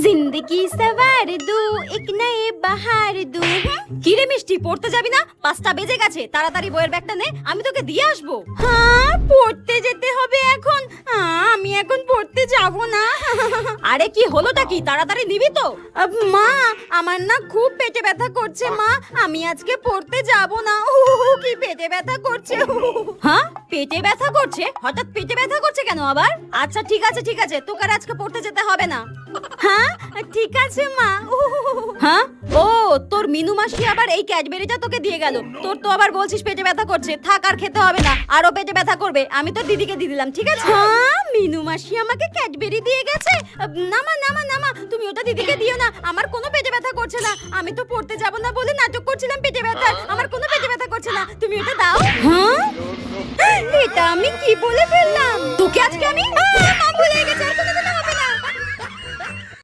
जिंदगी सवार दू एक नए बहार दू। কি রে মিষ্টি, পড়তে যাবি না? 5টা বেজে গেছে, তাড়াতাড়ি বইয়ের ব্যাগটা নে, আমি তোকে দিয়ে আসবো। হ্যাঁ, পড়তে যেতে হবে এখন। আমি এখন পড়তে যাব না। আরে কি হলোটা কি, তাড়াতাড়ি নিবি তো? মা, আমার না খুব পেটে ব্যথা করছে মা, আমি আজকে পড়তে যাব না। কি পেটে ব্যথা করছে। হ্যাঁ, পেটে ব্যথা করছে? হঠাৎ পেটে ব্যথা করছে কেন আবার? আচ্ছা ঠিক আছে ঠিক আছে, তোকে আর আজকে পড়তে যেতে হবে না। হ্যাঁ ঠিক আছে মা। হ্যাঁ, ও তোর মিনু মাসি আবার এই ক্যাডবেরিটা তোকে দিয়ে গেল। তোর তো আবার বলছিস পেটে ব্যথা করছে, থাক আর খেতে হবে না, আরো পেটে ব্যথা করবে। আমি তো দিদিকে দিয়ে দিলাম, ঠিক আছে? হ্যাঁ, মিনু মাসি আমাকে ক্যাডবেরি দিয়ে গেছে। নামা নামা নামা, তুমি ওটা দিদিকে দিও না, আমার কোনো পেটে ব্যথা করছে না। আমি তো পড়তে যাব না বলে নাটক করছিলাম পেটে ব্যথা, আমার কোনো পেটে ব্যথা করছে না, তুমি ওটা দাও। হ্যাঁ, এটা আমি কি বলে ফেললাম? তোকে আজকে আমি মা ভুলে গেছি।